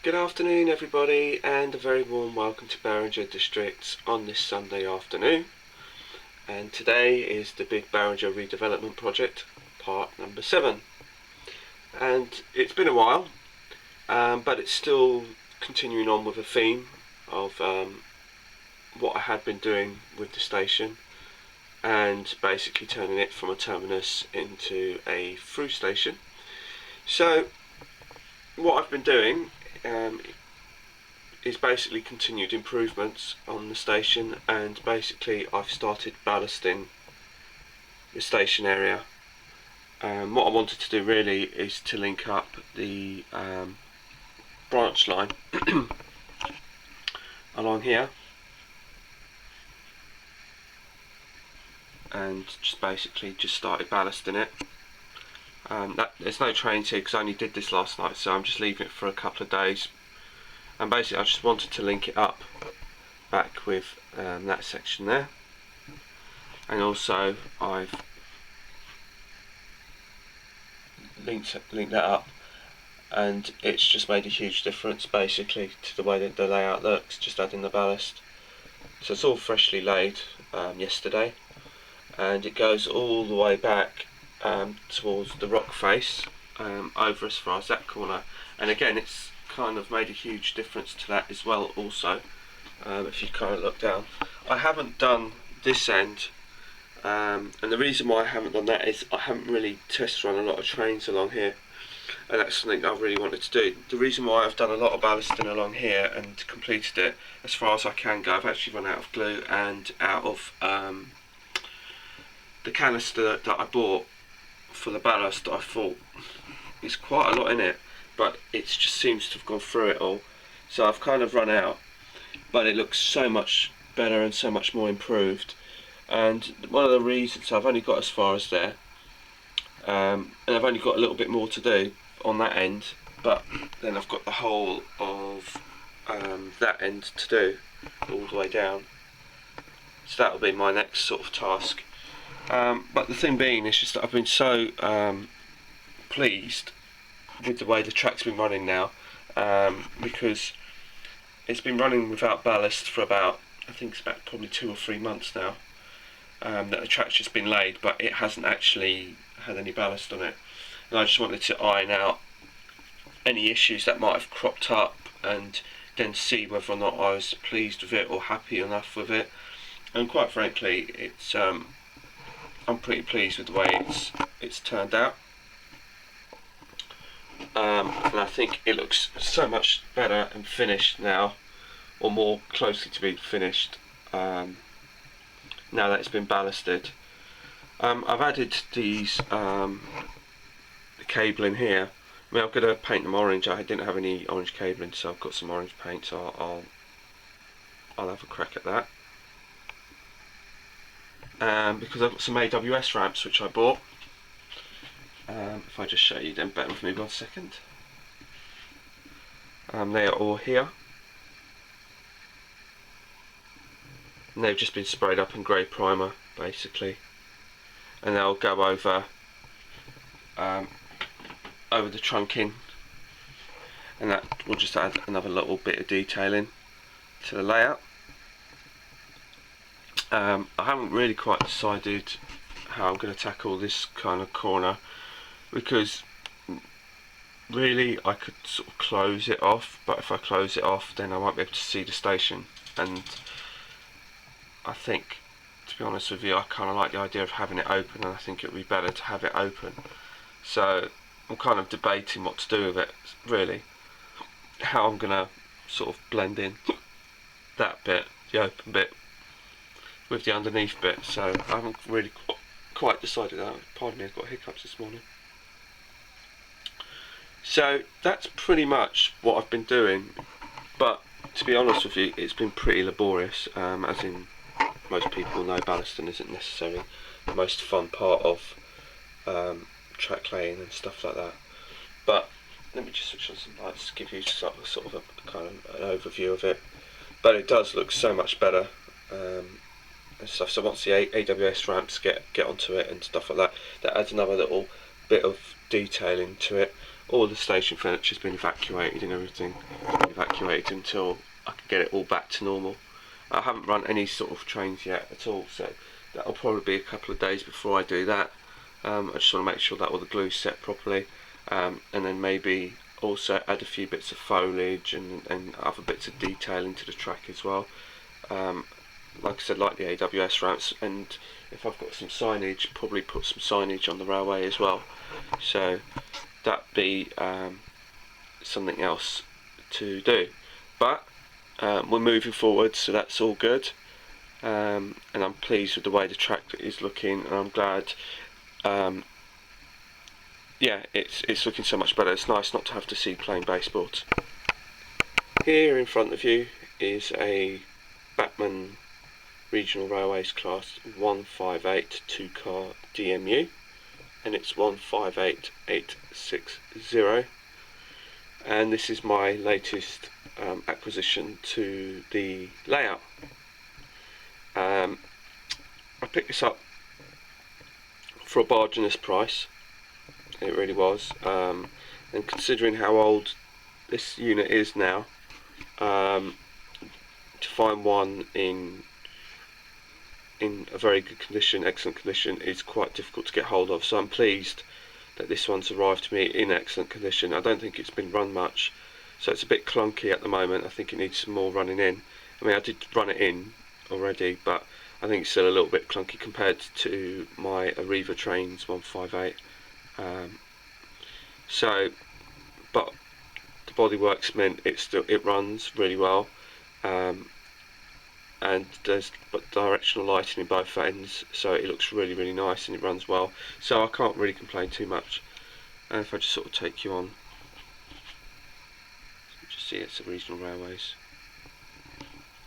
Good afternoon everybody, and a very warm welcome to Berringer District on this Sunday afternoon. And today is the big Berringer redevelopment project, part number 7. And it's been a while, but it's still continuing on with a theme of what I had been doing with the station, and basically turning it from a terminus into a through station. So what I've been doing is basically continued improvements on the station, and basically I've started ballasting the station area. What I wanted to do really is to link up the branch line along here, and just basically started ballasting it. There's no trains here because I only did this last night, so I'm just leaving it for a couple of days. And basically I just wanted to link it up back with that section there, and also I've linked that up, and it's just made a huge difference basically to the way that the layout looks, just adding the ballast. So it's all freshly laid yesterday, and it goes all the way back towards the rock face, over as far as that corner. And again, it's kind of made a huge difference to that as well also. If you kind of look down, I haven't done this end, and the reason why I haven't done that is I haven't really test run a lot of trains along here, and that's something I really wanted to do. The reason why I've done a lot of ballasting along here and completed it as far as I can go, I've actually run out of glue and out of the canister that I bought for the ballast. I thought it's quite a lot in it, but it just seems to have gone through it all, so I've kind of run out, but it looks so much better and so much more improved. And one of the reasons I've only got as far as there, and I've only got a little bit more to do on that end, but then I've got the whole of that end to do all the way down, so that'll be my next sort of task. But the thing being is just that I've been so pleased with the way the track's been running now, because it's been running without ballast for about, I think it's about probably 2 or 3 months now, that the track's just been laid, but it hasn't actually had any ballast on it. And I just wanted to iron out any issues that might have cropped up, and then see whether or not I was pleased with it or happy enough with it. And quite frankly, it's I'm pretty pleased with the way it's turned out. And I think it looks so much better and finished now, or more closely to be finished, now that it's been ballasted. I've added these the cabling here. I mean, I'm going to paint them orange. I didn't have any orange cabling, so I've got some orange paint, so I'll have a crack at that. Because I've got some AWS ramps which I bought. If I just show you them, bear with me 1 second. They are all here, and they've just been sprayed up in grey primer basically, and they'll go over the trunking, and that will just add another little bit of detailing to the layout. I haven't really quite decided how I'm going to tackle this kind of corner, because really I could sort of close it off, but if I close it off then I won't be able to see the station, and I think, to be honest with you, I kind of like the idea of having it open, and I think it would be better to have it open. So I'm kind of debating what to do with it really, how I'm going to sort of blend in that bit, the open bit, with the underneath bit. So I haven't really quite decided that. Pardon me, I've got hiccups this morning. So that's pretty much what I've been doing, but to be honest with you, it's been pretty laborious, as in most people know ballasting isn't necessarily the most fun part of track laying and stuff like that. But let me just switch on some lights to give you sort of a kind of an overview of it. But it does look so much better and stuff. So once the AWS ramps get onto it and stuff like that, that adds another little bit of detailing to it. all the station furniture's been evacuated and everything, evacuated until I can get it all back to normal. I haven't run any sort of trains yet at all, so that'll probably be a couple of days before I do that. I just want to make sure that all the glue's set properly, and then maybe also add a few bits of foliage and other bits of detail into the track as well. Like I said, like the AWS ramps, and if I've got some signage, probably put some signage on the railway as well. So that'd be something else to do. But we're moving forward, so that's all good. And I'm pleased with the way the track is looking, and I'm glad. Yeah, it's looking so much better. It's nice not to have to see plain baseboards. Here in front of you is a Batman Regional Railways Class 158 2-car DMU, and it's 158860, and this is my latest acquisition to the layout. I picked this up for a bargainous price, it really was, and considering how old this unit is now, to find one in a very good condition, excellent condition, is quite difficult to get hold of. So I'm pleased that this one's arrived to me in excellent condition. I don't think it's been run much, so it's a bit clunky at the moment. I think it needs some more running in. I mean, I did run it in already, but I think it's still a little bit clunky compared to my Arriva Trains 158. But the bodywork's meant it runs really well. And there's directional lighting in both ends, so it looks really nice and it runs well, so I can't really complain too much. And if I just sort of take you on, you just see it's the Regional Railways,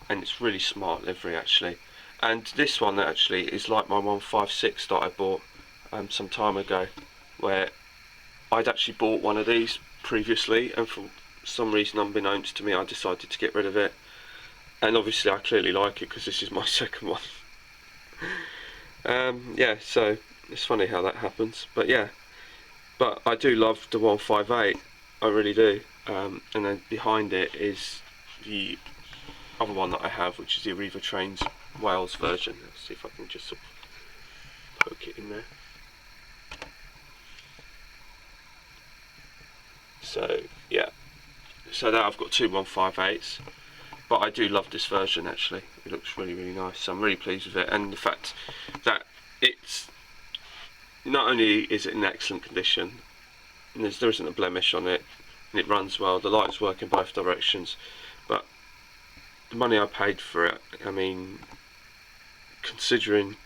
and it's really smart livery actually. And this one actually is like my 156 that I bought some time ago, where I'd actually bought one of these previously, and for some reason unbeknownst to me I decided to get rid of it. And obviously I clearly like it because this is my second one. Yeah, so it's funny how that happens, but yeah. But I do love the 158, I really do. And then behind it is the other one that I have, which is the Arriva Trains Wales version. Let's see if I can just sort of poke it in there. So yeah, so now I've got two 158s. But I do love this version actually. It looks really nice, so I'm really pleased with it. And the fact that it's not only is it in excellent condition, and there isn't a blemish on it, and it runs well, the lights work in both directions, but the money I paid for it, I mean, considering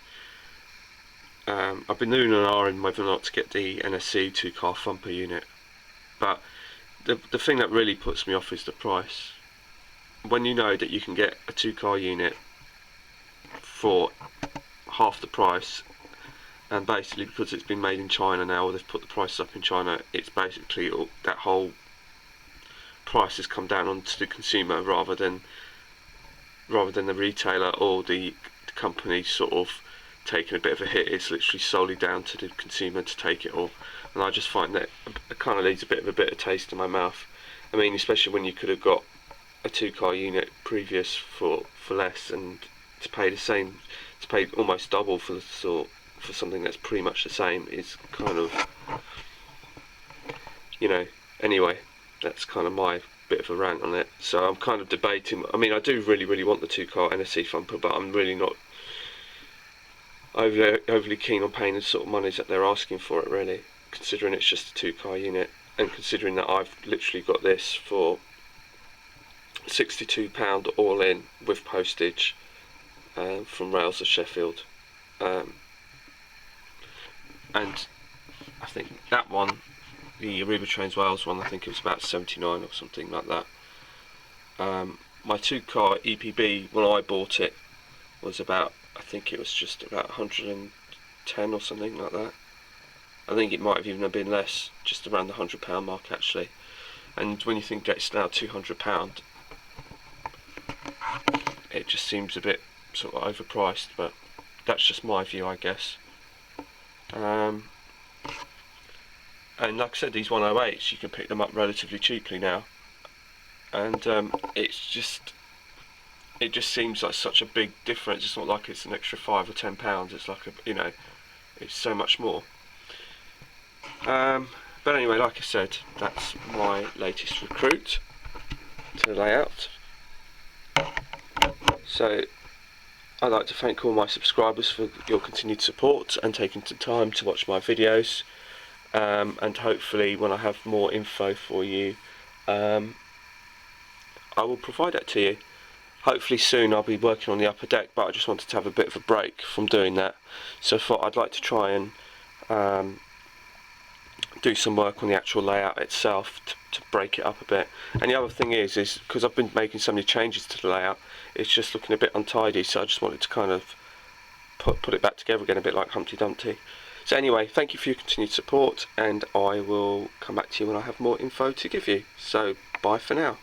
I've been doing an R-ing whether or not to get the NSC 2-car thumper unit, but the thing that really puts me off is the price. When you know that you can get a 2-car unit for half the price, and basically because it's been made in China now, or they've put the price up in China, it's basically that whole price has come down onto the consumer rather than the retailer or the company sort of taking a bit of a hit. It's literally solely down to the consumer to take it all, and I just find that it kind of leaves a bit of a bitter taste in my mouth. I mean, especially when you could have got a 2-car unit previous for less, and to pay the same, to pay almost double for something that's pretty much the same is kind of, you know. Anyway, that's kind of my bit of a rant on it. So I'm kind of debating. I mean, I do really want the 2-car NSC thumper, but I'm really not overly keen on paying the sort of monies that they're asking for it, really, considering it's just a 2-car unit, and considering that I've literally got this for £62 all in with postage from Rails of Sheffield, and I think that one, the Arriva Trains Wales one, I think it was about 79 or something like that. My 2-car EPB when I bought it was about, I think it was just about 110 or something like that. I think it might have even been less, just around the £100 mark actually. And when you think it's now £200, it just seems a bit sort of overpriced, but that's just my view, I guess. And like I said, these 108s, you can pick them up relatively cheaply now, and it just seems like such a big difference. It's not like it's an extra £5 or £10. It's like it's so much more. But anyway, like I said, that's my latest recruit to the layout. So I'd like to thank all my subscribers for your continued support and taking the time to watch my videos. And hopefully when I have more info for you, I will provide that to you. Hopefully soon I'll be working on the upper deck, but I just wanted to have a bit of a break from doing that. So I thought I'd like to try and do some work on the actual layout itself to break it up a bit. And the other thing is because I've been making so many changes to the layout, it's just looking a bit untidy, so I just wanted to kind of put it back together again, a bit like Humpty Dumpty. So anyway, thank you for your continued support, and I will come back to you when I have more info to give you. So bye for now.